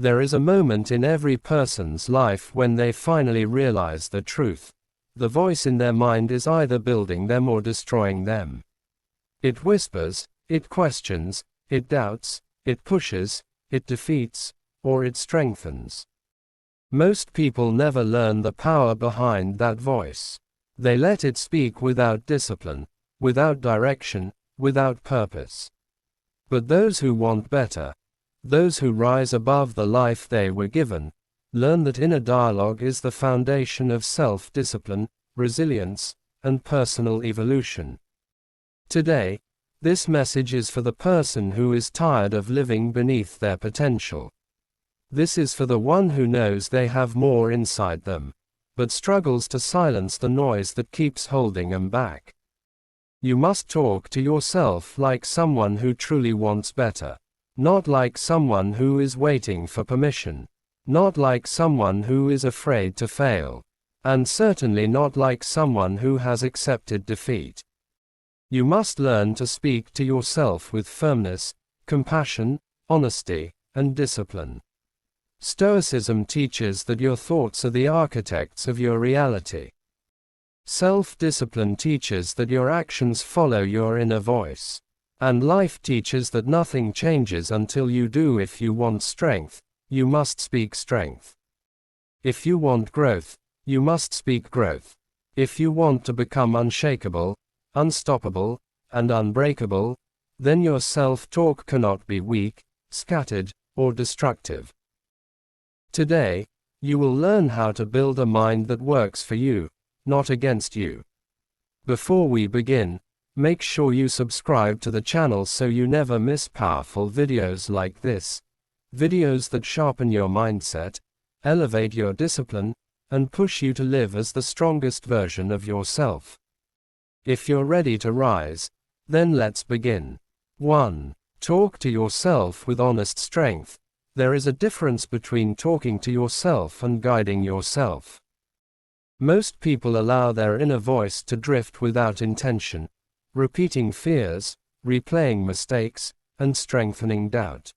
There is a moment in every person's life when they finally realize the truth. The voice in their mind is either building them or destroying them. It whispers, it questions, it doubts, it pushes, it defeats, or it strengthens. Most people never learn the power behind that voice. They let it speak without discipline, without direction, without purpose. But those who want better, those who rise above the life they were given, learn that inner dialogue is the foundation of self-discipline, resilience, and personal evolution. Today, this message is for the person who is tired of living beneath their potential. This is for the one who knows they have more inside them, but struggles to silence the noise that keeps holding them back. You must talk to yourself like someone who truly wants better. Not like someone who is waiting for permission. Not like someone who is afraid to fail. And certainly not like someone who has accepted defeat. You must learn to speak to yourself with firmness, compassion, honesty, and discipline. Stoicism teaches that your thoughts are the architects of your reality. Self-discipline teaches that your actions follow your inner voice. And life teaches that nothing changes until you do. If you want strength, you must speak strength. If you want growth, you must speak growth. If you want to become unshakable, unstoppable, and unbreakable, then your self-talk cannot be weak, scattered, or destructive. Today, you will learn how to build a mind that works for you, not against you. Before we begin, make sure you subscribe to the channel so you never miss powerful videos like this. Videos that sharpen your mindset, elevate your discipline, and push you to live as the strongest version of yourself. If you're ready to rise, then let's begin. 1. Talk to yourself with honest strength. There is a difference between talking to yourself and guiding yourself. Most people allow their inner voice to drift without intention, repeating fears, replaying mistakes, and strengthening doubt.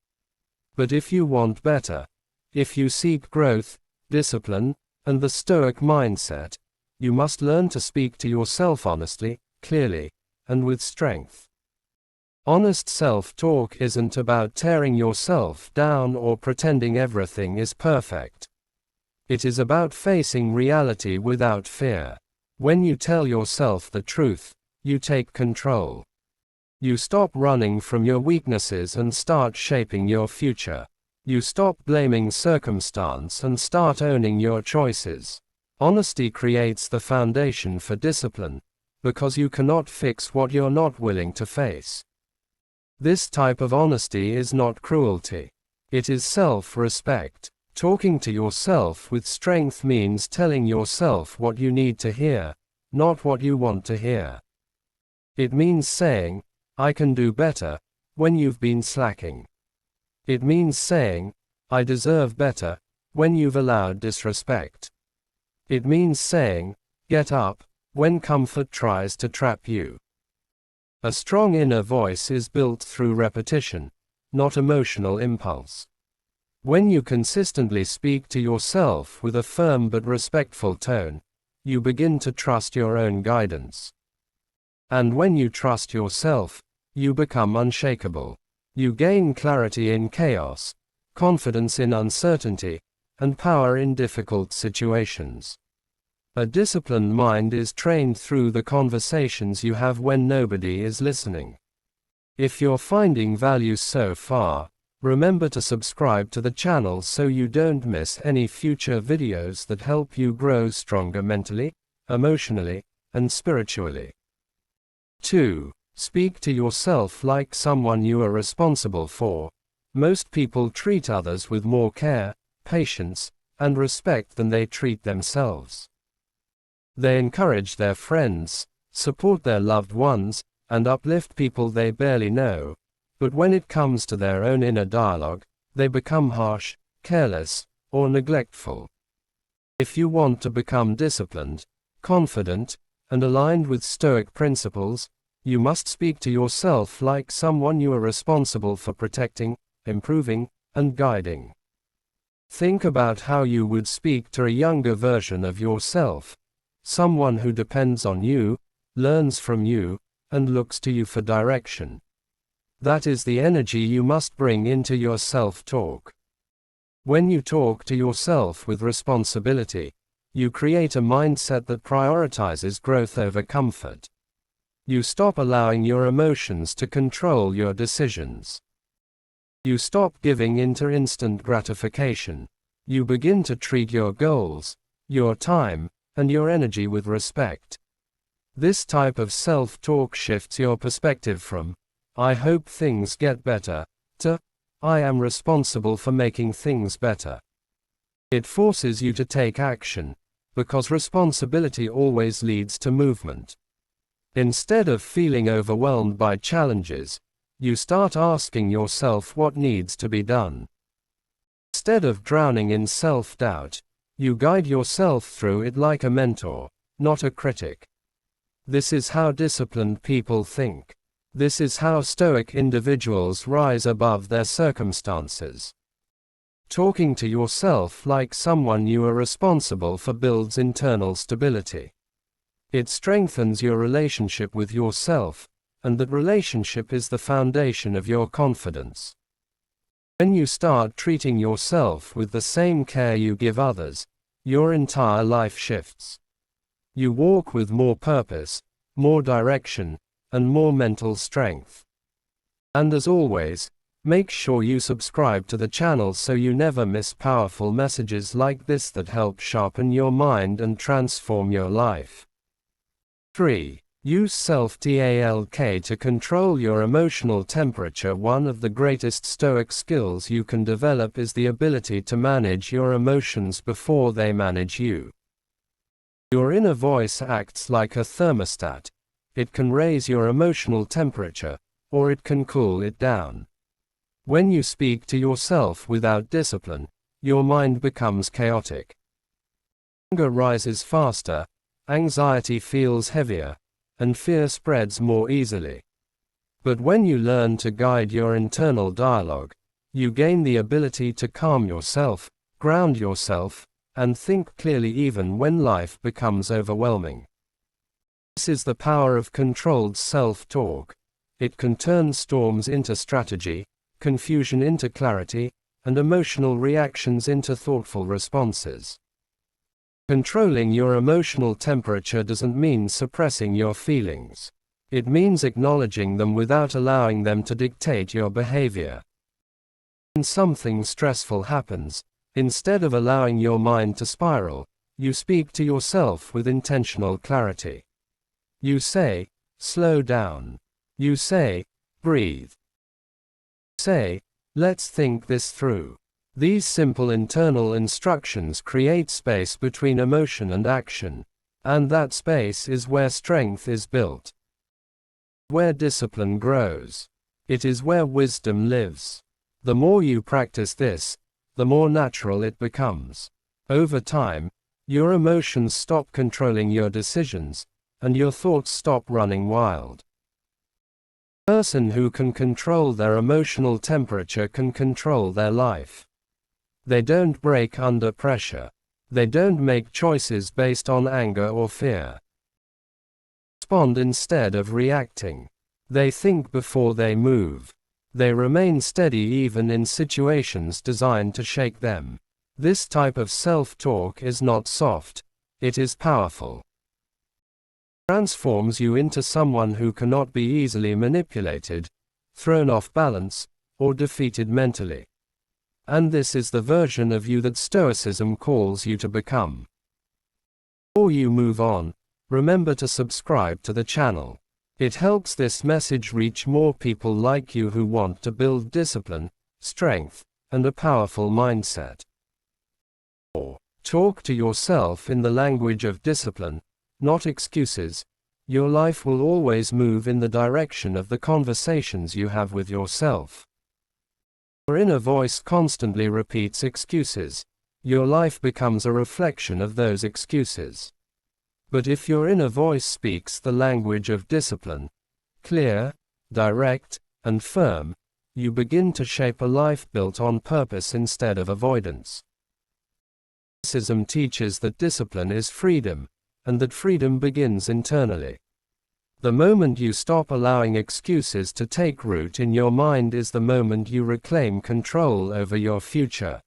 But if you want better, if you seek growth, discipline, and the Stoic mindset, you must learn to speak to yourself honestly, clearly, and with strength. Honest self-talk isn't about tearing yourself down or pretending everything is perfect. It is about facing reality without fear. When you tell yourself the truth, you take control. You stop running from your weaknesses and start shaping your future. You stop blaming circumstance and start owning your choices. Honesty creates the foundation for discipline, because you cannot fix what you're not willing to face. This type of honesty is not cruelty. It is self-respect. Talking to yourself with strength means telling yourself what you need to hear, not what you want to hear. It means saying, I can do better, when you've been slacking. It means saying, I deserve better, when you've allowed disrespect. It means saying, get up, when comfort tries to trap you. A strong inner voice is built through repetition, not emotional impulse. When you consistently speak to yourself with a firm but respectful tone, you begin to trust your own guidance. And when you trust yourself, you become unshakable. You gain clarity in chaos, confidence in uncertainty, and power in difficult situations. A disciplined mind is trained through the conversations you have when nobody is listening. If you're finding value so far, remember to subscribe to the channel so you don't miss any future videos that help you grow stronger mentally, emotionally, and spiritually. 2. Speak to yourself like someone you are responsible for. Most people treat others with more care, patience, and respect than they treat themselves. They encourage their friends, support their loved ones, and uplift people they barely know, but when it comes to their own inner dialogue, they become harsh, careless, or neglectful. If you want to become disciplined, confident, and aligned with Stoic principles, you must speak to yourself like someone you are responsible for protecting, improving, and guiding. Think about how you would speak to a younger version of yourself, someone who depends on you, learns from you, and looks to you for direction. That is the energy you must bring into your self-talk. When you talk to yourself with responsibility, you create a mindset that prioritizes growth over comfort. You stop allowing your emotions to control your decisions. You stop giving in to instant gratification. You begin to treat your goals, your time, and your energy with respect. This type of self-talk shifts your perspective from, "I hope things get better," to, "I am responsible for making things better." It forces you to take action, because responsibility always leads to movement. Instead of feeling overwhelmed by challenges, you start asking yourself what needs to be done. Instead of drowning in self-doubt, you guide yourself through it like a mentor, not a critic. This is how disciplined people think. This is how Stoic individuals rise above their circumstances. Talking to yourself like someone you are responsible for builds internal stability. It strengthens your relationship with yourself, and that relationship is the foundation of your confidence. When you start treating yourself with the same care you give others, your entire life shifts. You walk with more purpose, more direction, and more mental strength. And as always, make sure you subscribe to the channel so you never miss powerful messages like this that help sharpen your mind and transform your life. 3. Use self-talk to control your emotional temperature. One of the greatest Stoic skills you can develop is the ability to manage your emotions before they manage you. Your inner voice acts like a thermostat. It can raise your emotional temperature, or it can cool it down. When you speak to yourself without discipline, your mind becomes chaotic. Anger rises faster, anxiety feels heavier, and fear spreads more easily. But when you learn to guide your internal dialogue, you gain the ability to calm yourself, ground yourself, and think clearly even when life becomes overwhelming. This is the power of controlled self-talk. It can turn storms into strategy, confusion into clarity, and emotional reactions into thoughtful responses. Controlling your emotional temperature doesn't mean suppressing your feelings. It means acknowledging them without allowing them to dictate your behavior. When something stressful happens, instead of allowing your mind to spiral, you speak to yourself with intentional clarity. You say, "Slow down." You say, "Breathe." You say, "Let's think this through." These simple internal instructions create space between emotion and action, and that space is where strength is built, where discipline grows. It is where wisdom lives. The more you practice this, the more natural it becomes. Over time, your emotions stop controlling your decisions, and your thoughts stop running wild. A person who can control their emotional temperature can control their life. They don't break under pressure. They don't make choices based on anger or fear. Respond instead of reacting. They think before they move. They remain steady even in situations designed to shake them. This type of self-talk is not soft, it is powerful. It transforms you into someone who cannot be easily manipulated, thrown off balance, or defeated mentally. And this is the version of you that Stoicism calls you to become. Before you move on, remember to subscribe to the channel. It helps this message reach more people like you who want to build discipline, strength, and a powerful mindset. 4. Talk to yourself in the language of discipline, not excuses. Your life will always move in the direction of the conversations you have with yourself. Your inner voice constantly repeats excuses. Your life becomes a reflection of those excuses. But if your inner voice speaks the language of discipline, clear, direct, and firm, you begin to shape a life built on purpose instead of avoidance. Stoicism teaches that discipline is freedom, and that freedom begins internally. The moment you stop allowing excuses to take root in your mind is the moment you reclaim control over your future.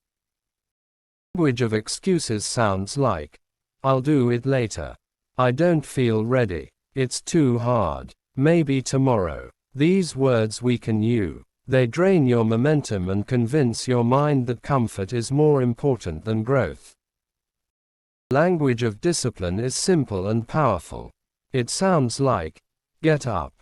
The language of excuses sounds like, "I'll do it later. I don't feel ready. It's too hard. Maybe tomorrow." These words weaken you. They drain your momentum and convince your mind that comfort is more important than growth. The language of discipline is simple and powerful. It sounds like, "Get up.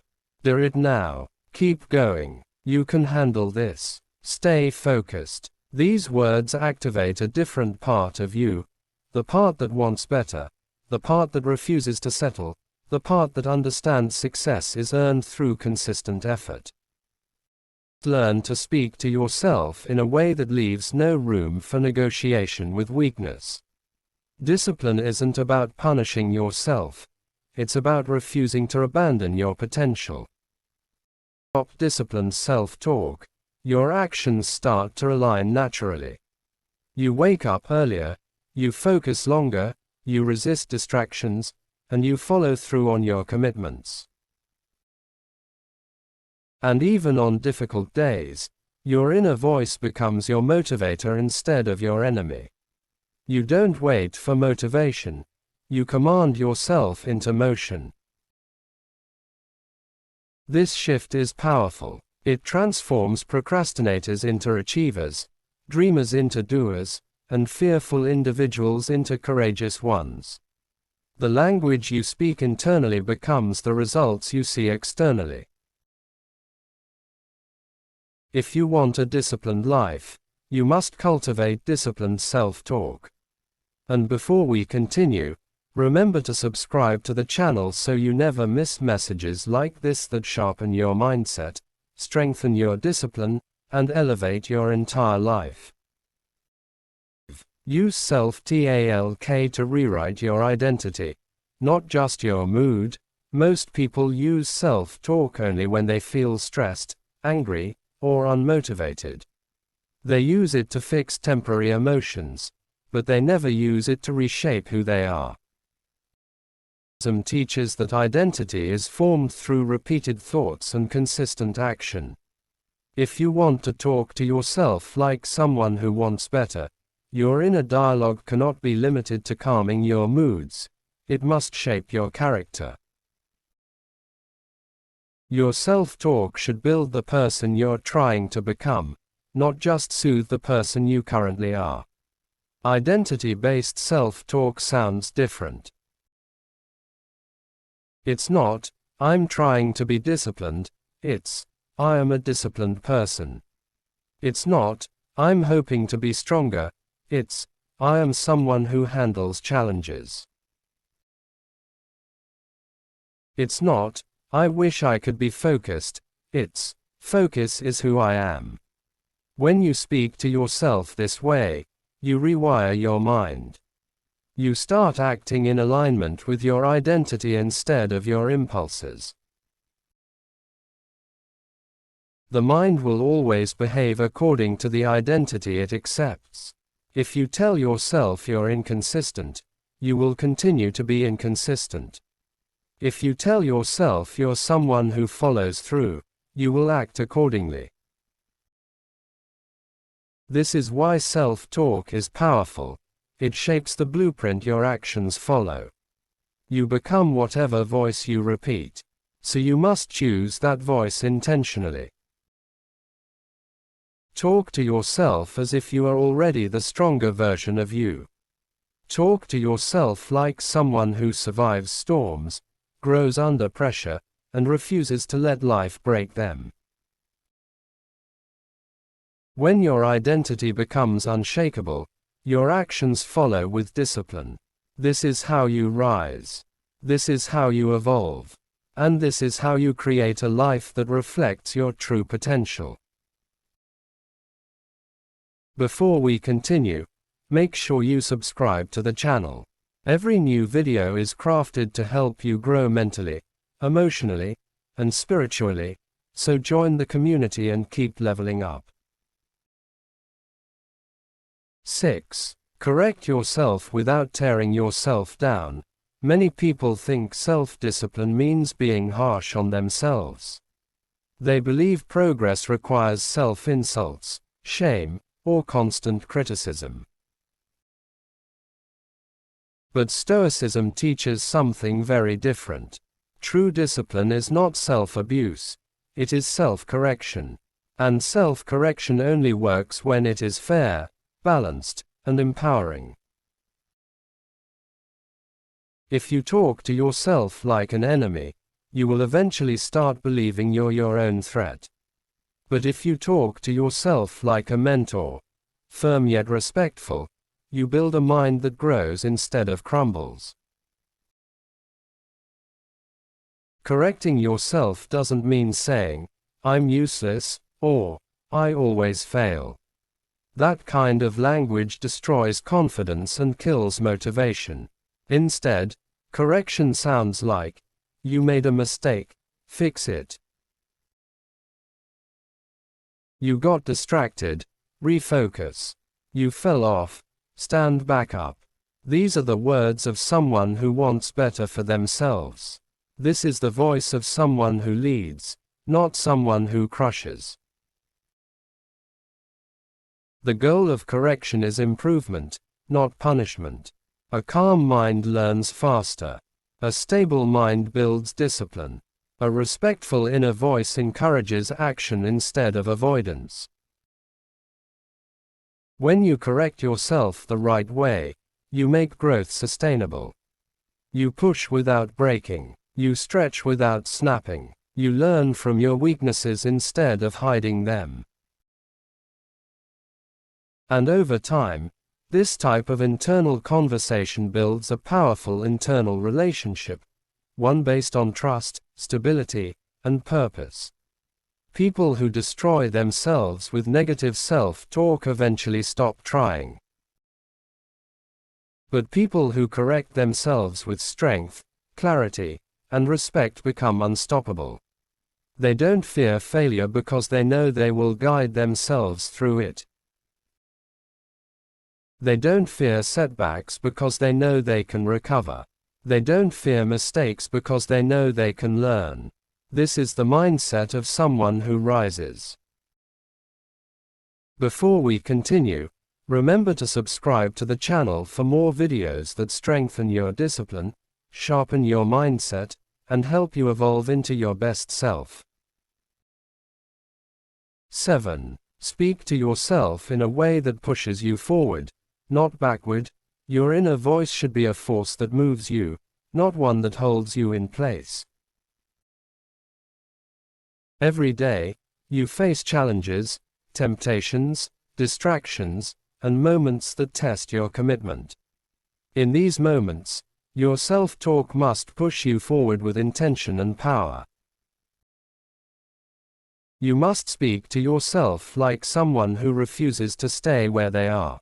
Do it now. Keep going. You can handle this. Stay focused." These words activate a different part of you, the part that wants better, the part that refuses to settle, the part that understands success is earned through consistent effort. Learn to speak to yourself in a way that leaves no room for negotiation with weakness. Discipline isn't about punishing yourself. It's about refusing to abandon your potential. Stop disciplined self-talk. Your actions start to align naturally. You wake up earlier, you focus longer, you resist distractions, and you follow through on your commitments. And even on difficult days, your inner voice becomes your motivator instead of your enemy. You don't wait for motivation. You command yourself into motion. This shift is powerful. It transforms procrastinators into achievers, dreamers into doers, and fearful individuals into courageous ones. The language you speak internally becomes the results you see externally. If you want a disciplined life, you must cultivate disciplined self-talk. And before we continue, remember to subscribe to the channel so you never miss messages like this that sharpen your mindset, strengthen your discipline, and elevate your entire life. Use self-talk to rewrite your identity, not just your mood. Most people use self-talk only when they feel stressed, angry, or unmotivated. They use it to fix temporary emotions, but they never use it to reshape who they are. Stoicism teaches that identity is formed through repeated thoughts and consistent action. If you want to talk to yourself like someone who wants better, your inner dialogue cannot be limited to calming your moods. It must shape your character. Your self-talk should build the person you're trying to become, not just soothe the person you currently are. Identity-based self-talk sounds different. It's not, "I'm trying to be disciplined," it's, "I am a disciplined person." It's not, "I'm hoping to be stronger," it's, "I am someone who handles challenges." It's not, "I wish I could be focused," it's, "Focus is who I am." When you speak to yourself this way, you rewire your mind. You start acting in alignment with your identity instead of your impulses. The mind will always behave according to the identity it accepts. If you tell yourself you're inconsistent, you will continue to be inconsistent. If you tell yourself you're someone who follows through, you will act accordingly. This is why self-talk is powerful. It shapes the blueprint your actions follow. You become whatever voice you repeat. So you must choose that voice intentionally. Talk to yourself as if you are already the stronger version of you. Talk to yourself like someone who survives storms, grows under pressure, and refuses to let life break them. When your identity becomes unshakable, your actions follow with discipline. This is how you rise. This is how you evolve. And this is how you create a life that reflects your true potential. Before we continue, make sure you subscribe to the channel. Every new video is crafted to help you grow mentally, emotionally, and spiritually, so join the community and keep leveling up. 6. Correct yourself without tearing yourself down. Many people think self-discipline means being harsh on themselves. They believe progress requires self-insults, shame, or constant criticism. But Stoicism teaches something very different. True discipline is not self-abuse, it is self-correction. And self-correction only works when it is fair, balanced, and empowering. If you talk to yourself like an enemy, you will eventually start believing you're your own threat. But if you talk to yourself like a mentor, firm yet respectful, you build a mind that grows instead of crumbles. Correcting yourself doesn't mean saying, "I'm useless," or "I always fail." That kind of language destroys confidence and kills motivation. Instead, correction sounds like, "You made a mistake, fix it. You got distracted, refocus. You fell off, stand back up." These are the words of someone who wants better for themselves. This is the voice of someone who leads, not someone who crushes. The goal of correction is improvement, not punishment. A calm mind learns faster. A stable mind builds discipline. A respectful inner voice encourages action instead of avoidance. When you correct yourself the right way, you make growth sustainable. You push without breaking. You stretch without snapping. You learn from your weaknesses instead of hiding them. And over time, this type of internal conversation builds a powerful internal relationship, one based on trust, stability, and purpose. People who destroy themselves with negative self-talk eventually stop trying. But people who correct themselves with strength, clarity, and respect become unstoppable. They don't fear failure because they know they will guide themselves through it. They don't fear setbacks because they know they can recover. They don't fear mistakes because they know they can learn. This is the mindset of someone who rises. Before we continue, remember to subscribe to the channel for more videos that strengthen your discipline, sharpen your mindset, and help you evolve into your best self. 7. Speak to yourself in a way that pushes you forward, not backward. Your inner voice should be a force that moves you, not one that holds you in place. Every day, you face challenges, temptations, distractions, and moments that test your commitment. In these moments, your self-talk must push you forward with intention and power. You must speak to yourself like someone who refuses to stay where they are.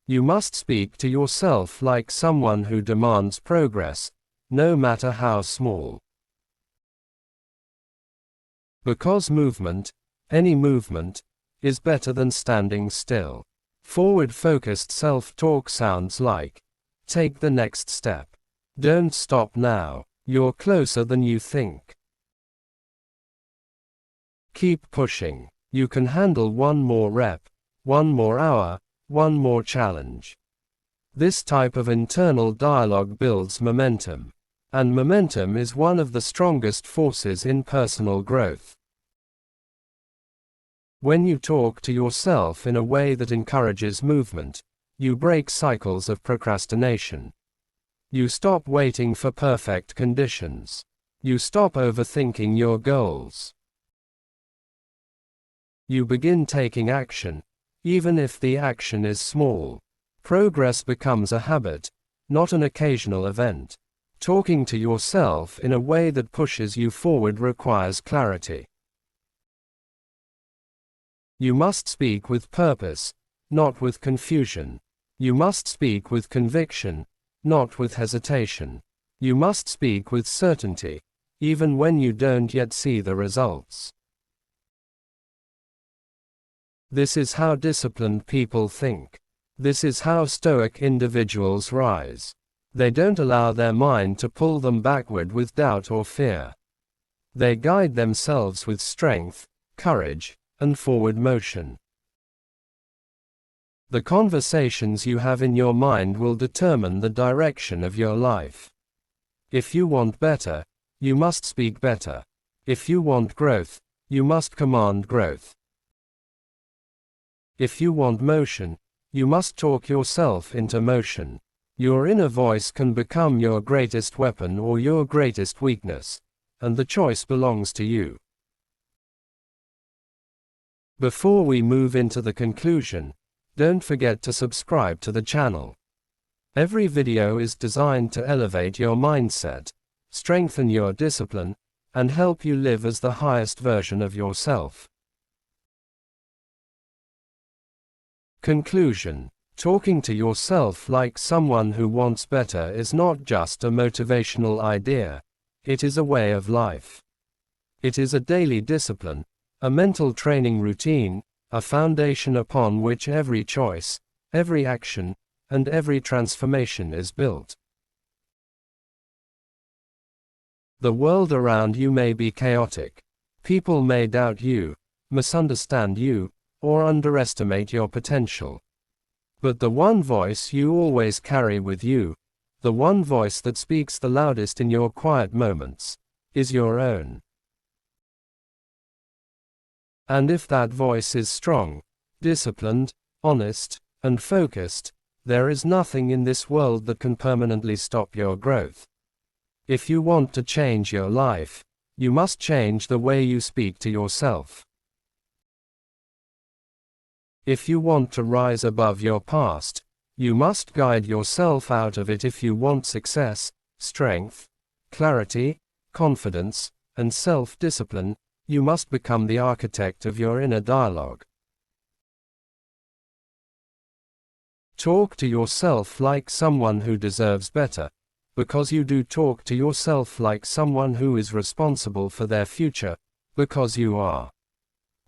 You must speak to yourself like someone who demands progress, no matter how small. Because movement, any movement, is better than standing still. Forward-focused self-talk sounds like, "Take the next step. Don't stop now. You're closer than you think. Keep pushing. You can handle one more rep, one more hour, one more challenge." This type of internal dialogue builds momentum. And momentum is one of the strongest forces in personal growth. When you talk to yourself in a way that encourages movement, you break cycles of procrastination. You stop waiting for perfect conditions. You stop overthinking your goals. You begin taking action, even if the action is small. Progress becomes a habit, not an occasional event. Talking to yourself in a way that pushes you forward requires clarity. You must speak with purpose, not with confusion. You must speak with conviction, not with hesitation. You must speak with certainty, even when you don't yet see the results. This is how disciplined people think. This is how Stoic individuals rise. They don't allow their mind to pull them backward with doubt or fear. They guide themselves with strength, courage, and forward motion. The conversations you have in your mind will determine the direction of your life. If you want better, you must speak better. If you want growth, you must command growth. If you want motion, you must talk yourself into motion. Your inner voice can become your greatest weapon or your greatest weakness, and the choice belongs to you. Before we move into the conclusion, don't forget to subscribe to the channel. Every video is designed to elevate your mindset, strengthen your discipline, and help you live as the highest version of yourself. Conclusion. Talking to yourself like someone who wants better is not just a motivational idea, it is a way of life. It is a daily discipline, a mental training routine, a foundation upon which every choice, every action, and every transformation is built. The world around you may be chaotic. People may doubt you, misunderstand you, or underestimate your potential. But the one voice you always carry with you, the one voice that speaks the loudest in your quiet moments, is your own. And if that voice is strong, disciplined, honest, and focused, there is nothing in this world that can permanently stop your growth. If you want to change your life, you must change the way you speak to yourself. If you want to rise above your past, you must guide yourself out of it. If you want success, strength, clarity, confidence, and self-discipline, you must become the architect of your inner dialogue. Talk to yourself like someone who deserves better, because you do. Talk to yourself like someone who is responsible for their future, because you are.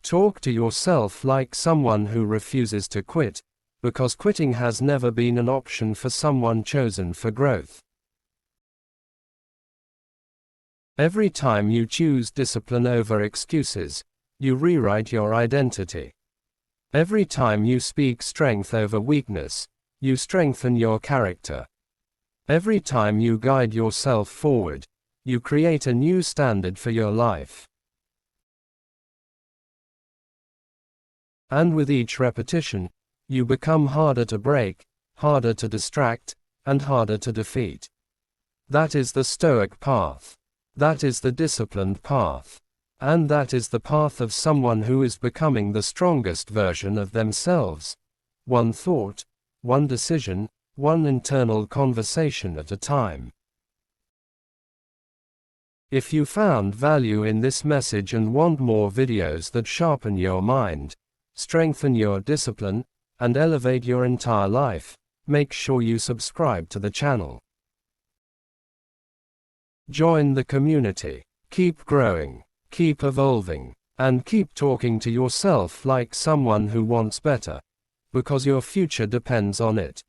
Talk to yourself like someone who refuses to quit, because quitting has never been an option for someone chosen for growth. Every time you choose discipline over excuses, you rewrite your identity. Every time you speak strength over weakness, you strengthen your character. Every time you guide yourself forward, you create a new standard for your life. And with each repetition, you become harder to break, harder to distract, and harder to defeat. That is the Stoic path. That is the disciplined path. And that is the path of someone who is becoming the strongest version of themselves. One thought, one decision, one internal conversation at a time. If you found value in this message and want more videos that sharpen your mind, strengthen your discipline, and elevate your entire life, make sure you subscribe to the channel. Join the community. Keep growing, keep evolving, and keep talking to yourself like someone who wants better, because your future depends on it.